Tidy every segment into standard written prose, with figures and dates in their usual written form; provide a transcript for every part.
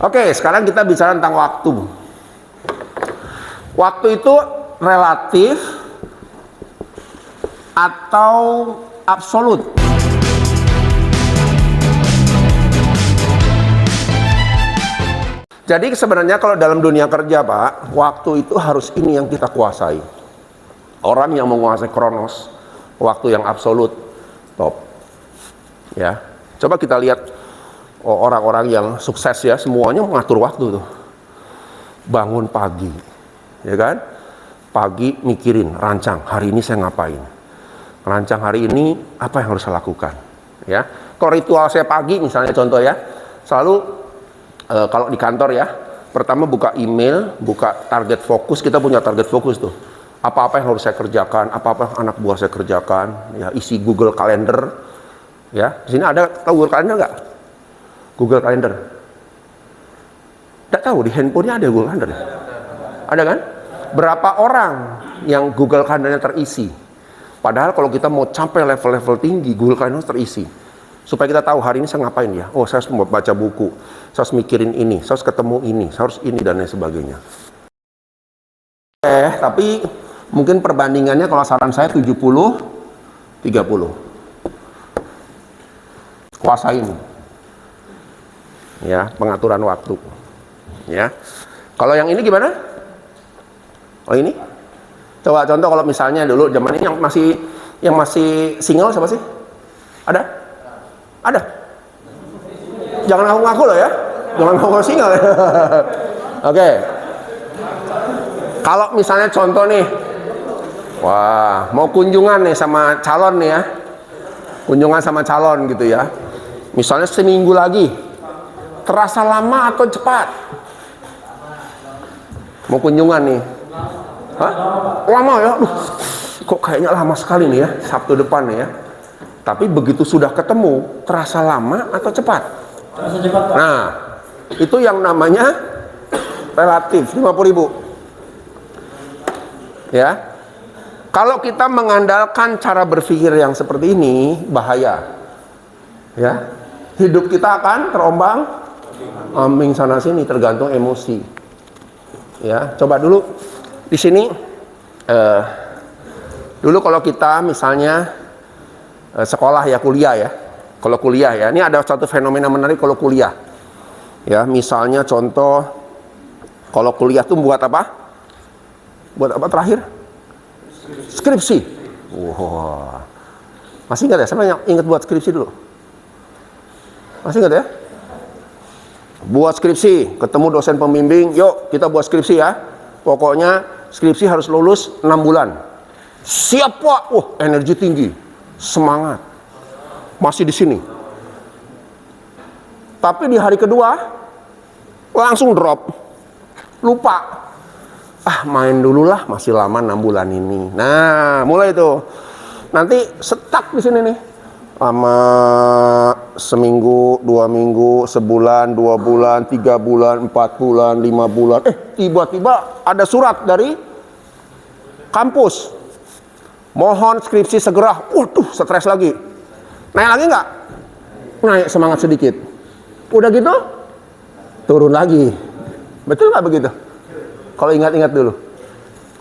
Oke, sekarang kita bicara tentang waktu. Waktu itu relatif atau absolut? Jadi sebenarnya kalau dalam dunia kerja, Pak, waktu itu harus ini yang kita kuasai. Orang yang menguasai kronos, waktu yang absolut, top. Ya, coba kita lihat orang-orang yang sukses ya, semuanya mengatur waktu tuh. Bangun pagi, ya kan? Pagi mikirin, rancang, hari ini saya ngapain? Rancang hari ini apa yang harus saya lakukan? Ya, kalau ritual saya pagi misalnya contoh ya, selalu kalau di kantor ya, pertama buka email, buka target fokus, kita punya target fokus tuh. Apa-apa yang harus saya kerjakan, apa-apa yang anak buah saya kerjakan, ya isi Google Calendar. Ya, di sini ada, tahu Google Calendar nggak? Google Calendar. Nggak tahu, di handphonenya ada Google Calendar. Ada kan? Berapa orang yang Google Calendar-nya terisi? Padahal kalau kita mau capai level-level tinggi, Google Calendar terisi. Supaya kita tahu hari ini saya ngapain ya. Oh, saya harus baca buku, saya harus mikirin ini, saya harus ketemu ini, saya harus ini dan lain sebagainya. Tapi mungkin perbandingannya kalau saran saya 70-30. Kuasain. Ya, pengaturan waktu. Ya. Kalau yang ini gimana? Oh ini? Coba contoh kalau misalnya dulu zaman ini yang masih single siapa sih? Ada? Ada? Jangan ngaku-ngaku loh ya. Jangan ngaku single ya. Oke. Kalau misalnya contoh nih, wah, mau kunjungan nih sama calon nih ya. Kunjungan sama calon gitu ya. Misalnya seminggu lagi. Terasa lama atau cepat? Mau kunjungan nih. Hah? Lama ya? Aduh, kok kayaknya lama sekali nih ya, Sabtu depan nih ya. Tapi begitu sudah ketemu, terasa lama atau cepat? Terasa cepat, Pak. Nah, itu yang namanya relatif, 50.000. Ya. Kalau kita mengandalkan cara berpikir yang seperti ini, bahaya. Ya. Hidup kita akan terombang-ambing sana sini, tergantung emosi. Ya, coba dulu di sini dulu kalau kita misalnya sekolah ya, kuliah ya. Kalau kuliah ya, ini ada satu fenomena menarik kalau kuliah. Ya, misalnya contoh kalau kuliah tuh buat apa? Buat apa terakhir? Skripsi. Wah. Masih ingat ya? Siapa yang ingat buat skripsi dulu? Masih ingat ya? Buat skripsi, ketemu dosen pembimbing, yuk kita buat skripsi ya. Pokoknya skripsi harus lulus 6 bulan. Siap Pak. Energi tinggi. Semangat. Masih di sini. Tapi di hari kedua langsung drop. Lupa. Main dulu lah, masih lama 6 bulan ini. Nah, mulai tuh. Nanti stuck di sini nih. Lama seminggu, 2 minggu, sebulan, 2 bulan, 3 bulan, 4 bulan, 5 bulan. Tiba-tiba ada surat dari kampus. Mohon skripsi segera. Waduh, stres lagi. Naik lagi nggak? Naik semangat sedikit. Udah gitu, turun lagi. Betul nggak begitu? Kalau ingat-ingat dulu.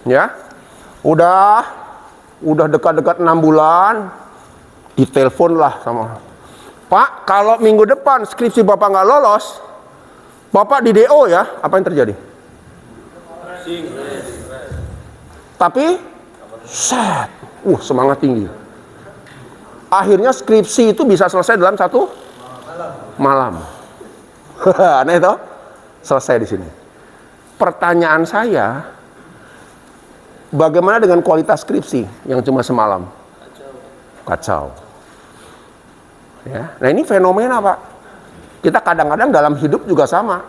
Ya. Udah dekat-dekat 6 bulan, ditelepon lah sama Pak, kalau minggu depan skripsi Bapak nggak lolos, Bapak di DO ya, apa yang terjadi? Tapi, semangat tinggi. Akhirnya skripsi itu bisa selesai dalam 1 malam. Aneh toh? Selesai di sini. Pertanyaan saya, bagaimana dengan kualitas skripsi yang cuma semalam? Kacau. Ya. Nah ini fenomena Pak. Kita kadang-kadang dalam hidup juga sama.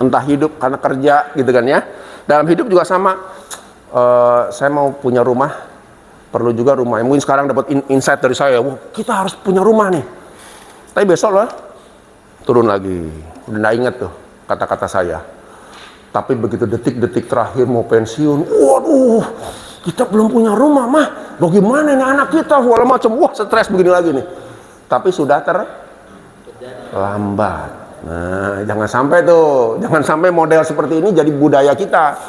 Entah hidup karena kerja gitu kan ya. Dalam hidup juga sama. Saya mau punya rumah, perlu juga rumah. Mungkin sekarang dapat insight dari saya, kita harus punya rumah nih. Tapi besok loh, turun lagi. Udah nggak inget tuh kata-kata saya. Tapi begitu detik-detik terakhir mau pensiun, waduh, kita belum punya rumah mah. Bagaimana nih anak kita? Segala macam, stres begini lagi nih. Tapi sudah terlambat. Nah, jangan sampai tuh, jangan sampai model seperti ini jadi budaya kita.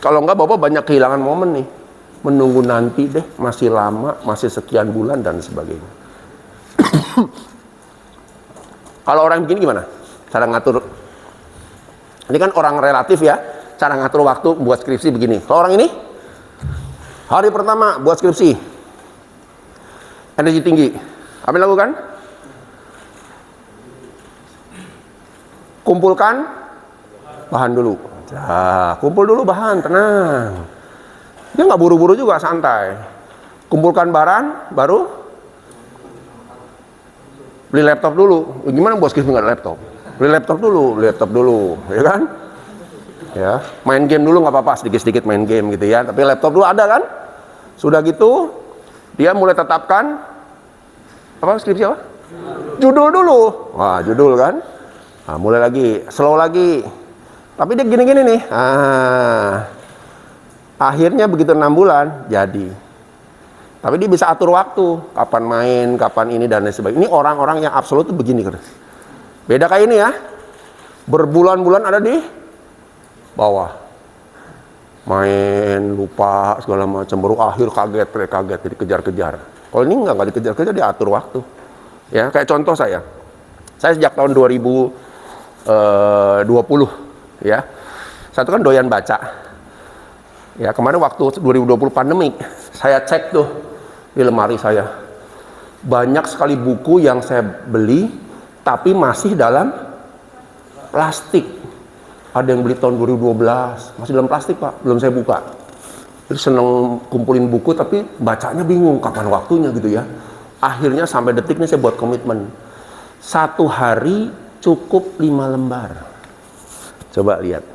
Kalau enggak, Bapak banyak kehilangan momen nih. Menunggu nanti deh, masih lama, masih sekian bulan dan sebagainya. Kalau orang begini gimana? Cara ngatur. Ini kan orang relatif ya, cara ngatur waktu buat skripsi begini. Kalau orang ini, hari pertama buat skripsi, energi tinggi. Apa yang dilakukan? Kumpulkan bahan dulu. Nah, kumpul dulu bahan, tenang. Dia nggak buru-buru juga, santai. Kumpulkan barang, baru beli laptop dulu. Gimana bos skripsi nggak laptop? Beli laptop dulu, ya kan? Ya, main game dulu nggak apa-apa, sedikit-sedikit main game gitu ya. Tapi laptop dulu ada kan? Sudah gitu, dia mulai tetapkan apa skripsi apa? Judul dulu. Wah, judul kan? Nah, mulai lagi, slow lagi. Tapi dia gini-gini nih. Akhirnya begitu 6 bulan jadi. Tapi dia bisa atur waktu, kapan main, kapan ini dan lain sebagainya. Ini orang-orang yang absolut tuh begini kan. Beda kayak ini ya. Berbulan-bulan ada di bawah. Main, lupa segala macam, baru akhir kaget, jadi kejar-kejar. Kalau ini nggak dikejar-kejar, dia atur waktu. Ya, kayak contoh saya sejak tahun 2020 ya, saya tuh kan doyan baca ya. Kemarin waktu 2020 pandemik, saya cek tuh di lemari saya, banyak sekali buku yang saya beli tapi masih dalam plastik. Ada yang beli tahun 2012 masih dalam plastik Pak, belum saya buka. Jadi seneng kumpulin buku tapi bacanya bingung kapan waktunya gitu ya. Akhirnya sampai detik ini saya buat komitmen, 1 hari cukup 5 lembar. Coba lihat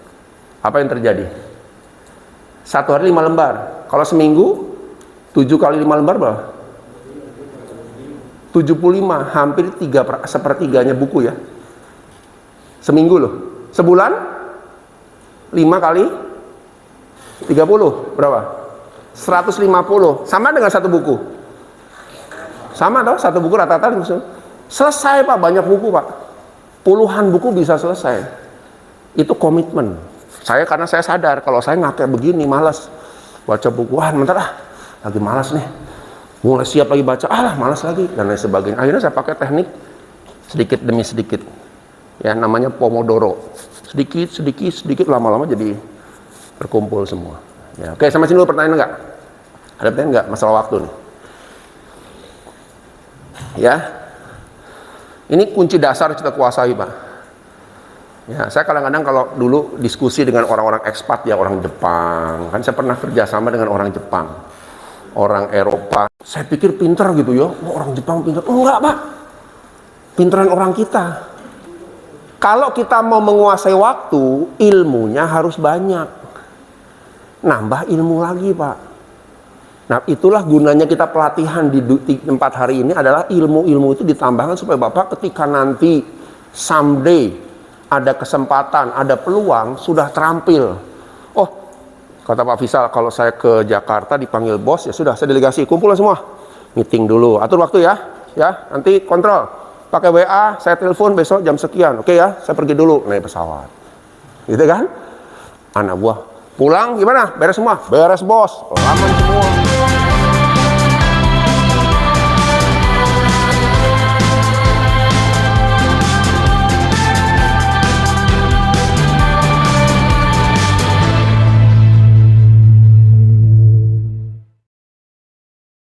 apa yang terjadi. 1 hari 5 lembar. Kalau seminggu 7 kali 5 lembar berapa? 75, hampir 1/3 buku ya. Seminggu loh. Sebulan 5 kali 30 berapa? 150. Sama dengan 1 buku. Sama dong, 1 buku rata-rata selesai Pak, banyak buku Pak. Puluhan buku bisa selesai. Itu komitmen. Karena saya sadar kalau saya nggak kayak begini, malas baca buku. Wah, bentar lagi malas nih. Mulai siap lagi baca, malas lagi dan lain sebagainya. Akhirnya saya pakai teknik sedikit demi sedikit. Ya, namanya Pomodoro. Sedikit lama-lama jadi terkumpul semua. Ya, oke, sampai sini dulu pertanyaan enggak? Ada pertanyaan enggak masalah waktu nih? Ya. Ini kunci dasar kita kuasai, Pak. Ya, saya kadang-kadang kalau dulu diskusi dengan orang-orang ekspat ya, orang Jepang, kan saya pernah kerjasama dengan orang Jepang, orang Eropa. Saya pikir pinter gitu ya, orang Jepang pinter. Enggak Pak, pinteran orang kita. Kalau kita mau menguasai waktu, ilmunya harus banyak. Nambah ilmu lagi Pak. Nah, itulah gunanya kita pelatihan di tempat hari ini adalah ilmu-ilmu itu ditambahkan supaya Bapak ketika nanti someday ada kesempatan, ada peluang, sudah terampil. Oh, kata Pak Fisal, kalau saya ke Jakarta dipanggil bos, ya sudah, saya delegasi, kumpul semua. Meeting dulu, atur waktu ya. Ya, nanti kontrol. Pakai WA, saya telepon besok jam sekian. Oke ya, saya pergi dulu naik pesawat. Gitu kan? Anak buah pulang gimana? Beres semua? Beres bos. Aman semua.